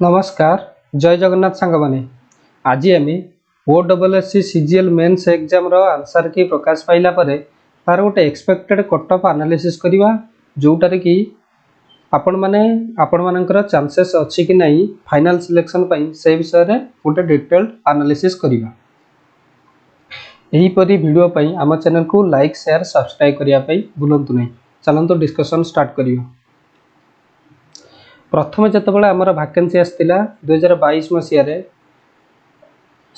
नमस्कार जय जगन्नाथ सांग माने आज आम OSSC CGL मेन्स एग्जाम रो आंसर की प्रकाश पाइला परे तार गोटे एक्सपेक्टेड कट ऑफ एनालिसिस करवा जोटारे कि आपण मानकर चांसेस अच्छी कि नहीं फाइनल सिलेक्शन से विषय रे गोटे डिटेल्ड एनालिसिस करवा। यही परी वीडियो पई आम चैनल को लाइक शेयर सब्सक्राइब करने भूलु नहीं। चलते डिस्कशन स्टार्ट करियो। प्रथम जितेबाला आमर वैकेंसी आसला 2022 मसीह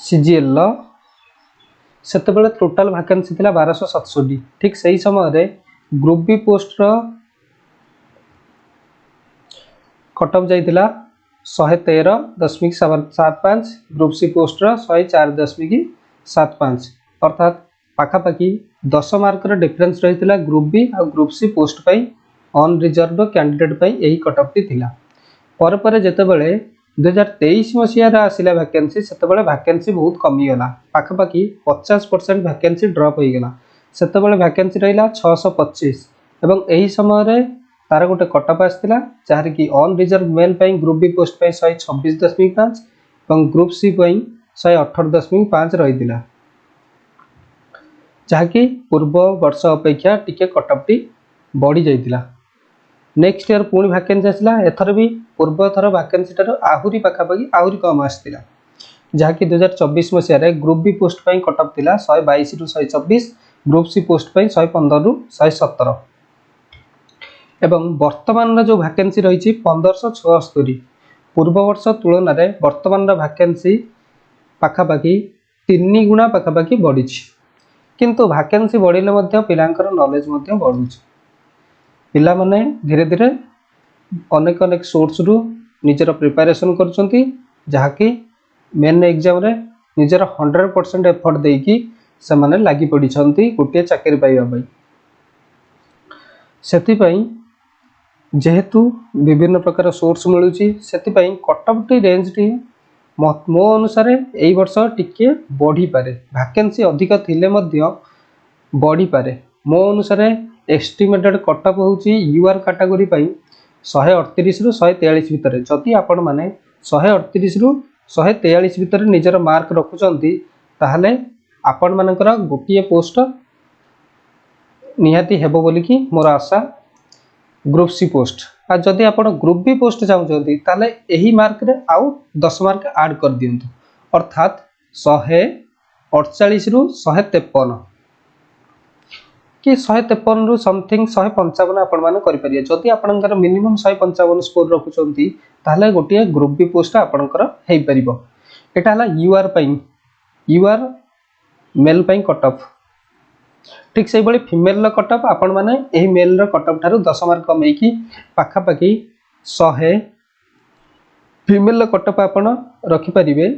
CGL से टोटाल वैकेंसी थी 1267। ठीक से ही समय group B post cut off जाइला 113.75, ग्रुप सी पोस्ट 104.75 अर्थात पाखापाखि 10 मार्क डिफरेंस रही ग्रुप बी और ग्रुप सी पोस्ट पाई अन रिजर्व कैंडिडेट यही कट ऑफ टी थिला। पर जितेबाला 2023 मसीह आसला वैकेंसी से वैकेंसी बहुत कमीगला पाखापाखि 50% वैकेंसी ड्रॉप हो गला। से वैकेंसी रहा 625 एवं यही समय तार गोटे कट ऑफ आसला जहाँ कि unreserved male group B post 126.5 और ग्रुप सी 118.5 रही जहाँकि पूर्व वर्ष अपेक्षा टिके कट ऑफ टी बढ़ी जाइतिला। नेक्स्ट ईयर पुणी वैकेंसी आसला एथर भी पूर्व थर वैकेंसी आहरी पाखापाखि आहरी कम आसला जहाँकि 2024 मसीह group B post cut off थिला 122 रु 124, ग्रुप सी पोस्ट 115 रु 117 एवं वर्तमान जो वैकेंसी रही 1576। पूर्व वर्ष तुलन में वर्तमान वैकेंसी पाखापाखि 3 गुणा पाखापाखि बढ़ी किंतु वैकेंसी बढ़िले पिलांकर नॉलेज बढ़ुଛି। पिला माने धीरे धीरे अनेक अनेक सोर्स रु निजर प्रिपरेशन करछंती जहाँकि मेन एग्जाम रे निजर 100% एफर्ट देकी से माने लागी पड़ी छंती गोटे चाकरी पाइबा पई। सेति पई जेहेतु विभिन्न प्रकार सोर्स मिलुची सेति पई cut off T range T मो अनुसार एई वर्ष टिके बढ़ी पारे, वैकेंसी अधिक थिले मध्य बढ़ी पारे। मो अनुसार एस्टिमेटेड कट ऑफ होची यूआर कैटेगरी 138 रु 143 भितर। जदि आपण माने 138 रु 143 भितर निजर मार्क रखुचंती ताहले आपण मानकर गोटिए पोस्ट निहाती हेबो बोली कि मोर आशा ग्रुप सी पोस्ट। आ जदि आपण ग्रुप बी पोस्ट चाहउचंती ताहले एही मार्क रे आउ 10 मार्क ऐड कर दियंतु अर्थात 148 रु 153 कि 153 रु समथिंग 155 आपण माने करि परिया। जदि आपनकर मिनिमम 155 स्कोर रखुचंती ताहले गोटिए ग्रुप बी पोस्ट आपनकर हेई परिबो। एटा हला यूआर पई यूआर मेल पई कट ऑफ। ठीक से बळी फीमेल ला कट ऑफ आपण माने एही मेल रा कट ऑफ थारु 10 मार्क कमई कि पाखापाखि 100 फीमेल ला कट ऑफ आपण रखि परिबे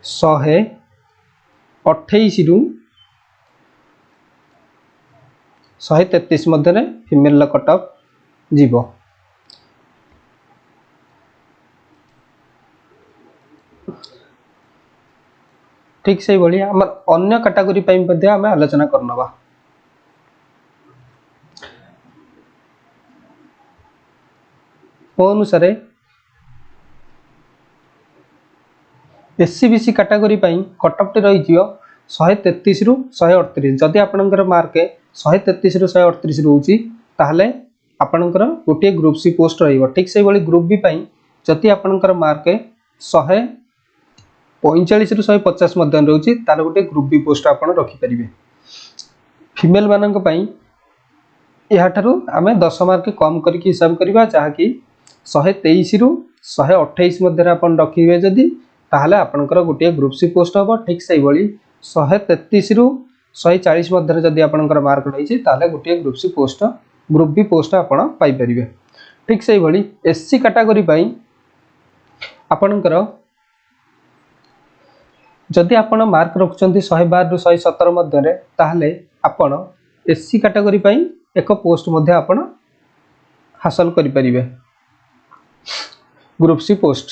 128 रु 133 मध्य फीमेल ला कट ऑफ जीवो। ठीक से भली हमर अन्य कैटेगरी पई मध्ये हम आलोचना करनबा। अनुसार SCBC कैटेगरी कट ऑफ रही 133 रु 138। जदि आपनकर मार्क 133 रु 138 रोची ताहले आपनकर गोटे ग्रुप सी पोस्ट रहिबो। ठीक से बळी ग्रुप बी जदि आपनकर मार्क 145 रु 150 मध्य रोची ताले गोटे ग्रुप बी पोस्ट आपण रखि परिबे। फीमेल मानक पई या ठारू आमे 10 मार्क कम करके हिसाब करबा जहा कि 123 रु 128 मध्य आपण रखिबे जदि ताहले आपनकर गोटे ग्रुप सी पोस्ट हम। ठीक से बळी 133 रु 140 मध्य जदि आपनकर मार्क रही ताहले गोटे group C post group B post आपण पाई परिबे। ठीक से बळी एससी कैटेगरी आपनकर जदि आपण मार्क रखुचंती 112 रु 117 मध्य ताहले आपण एससी कैटेगरी एक पोस्ट मध्य आपण हासिल करि परिबे ग्रुप सी पोस्ट।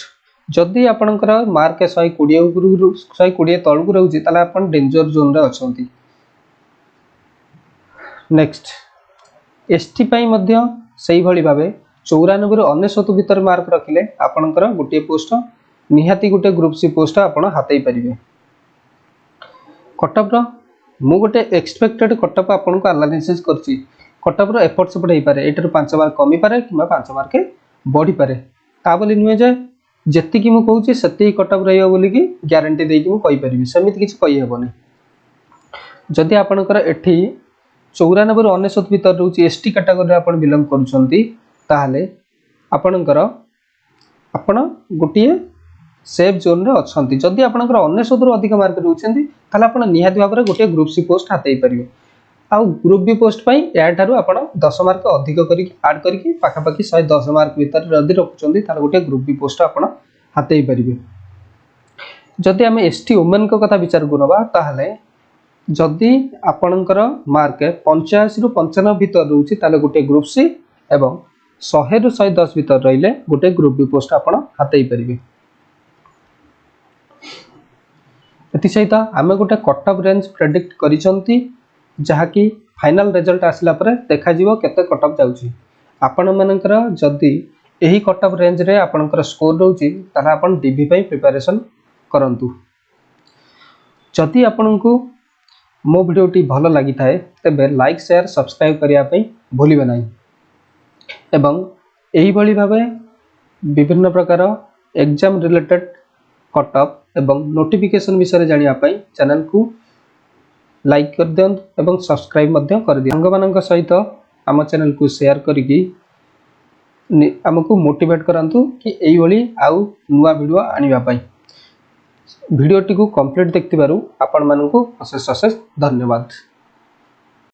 जदि आपनकर मार्क 120 तलकू रोची ताले आपण डेंजर जोन रे अछंती। नेक्स्ट एसटी पई मध्य सेही भली भाबे 94 रु 99 भितर मार्क रखिले आपणकर गोटे पोस्ट निहाती गोटे ग्रुप सी पोस्ट आपण हातई परिबे। कटअप रो मु गोटे एक्सपेक्टेड कटअप आपन को एनालिसिस करछि। कटअप रो एफर्ट सपोर्ट हेई पारे, एटर 5 मार्क कमी पारे किबा 5 मार्क बढ़ी पारे। ता बोली नुहे जे जेति कि मु कहूछि सेति कटअप रहियो बोली कि ग्यारंटी देई कि मु कहि परिबि, सेमिति किछ कहि हेबो नै। जदि आपनकर एठी 94 रु 99 भितर रहउछि एसटी कैटेगरी आपण बिलोंग करूछंती ताहाले आपनकर आपण गोटिए सेफ जोन रे अछंती। जदि आपनकर 99 रु अधिक मार्क रहउछंती ताहाले आपण निहाती भाबरे गोटिए ग्रुप सी पोस्ट हातई परिबे। आउ ग्रुप बी पोस्ट पई या ठारू आपण 10 मार्क अधिक करिक ऐड करिक पाखा पाखी 110 मार्क भीतर जदि रखुछंती ताहाले गोटिए ग्रुप बी पोस्ट आपण हातई परिबे। जदि हम एसटी वुमेन को कथा विचार करबा ताहाले जदि आपणकर मार्क 85 रु 95 भीतर रहउछि ताले गोटे ग्रुप सी एवं 100 रु 110 भीतर रहिले गोटे ग्रुप बी पोस्ट आपण हातई परिबे। एति सहित आमे गोटे कटअप रेंज प्रेडिक्ट करिसंती जहाँकि फाइनल रिजल्ट आसला परे देखा जीवो केते कटअप जाउछि। आपण मानकर जदि एही कटअप रेंज रे आपणकर स्कोर रहउछि ताला आपण डीबी पई प्रिपरेशन करंतु। जदि आपनको मो वीडियोटी भल लगी थाए तेबे लाइक शेयर सब्सक्राइब करिया पई भूलिबे नाही एवं एही भली भाबे विभिन्न प्रकार एग्जाम रिलेटेड कटअप एवं नोटिफिकेशन विषय जानिया पई चैनल को लाइक कर दियन एवं सब्सक्राइब मध्य कर दियन। संगमानक सहित आम चैनल को शेयर करिकी हमको मोटिवेट करंतु कि एही भली आउ नुवा वीडियो आनिबा पई। वीडियोटी को कंप्लीट देखतिबारु आपण मानकु अशेष अशेष धन्यवाद।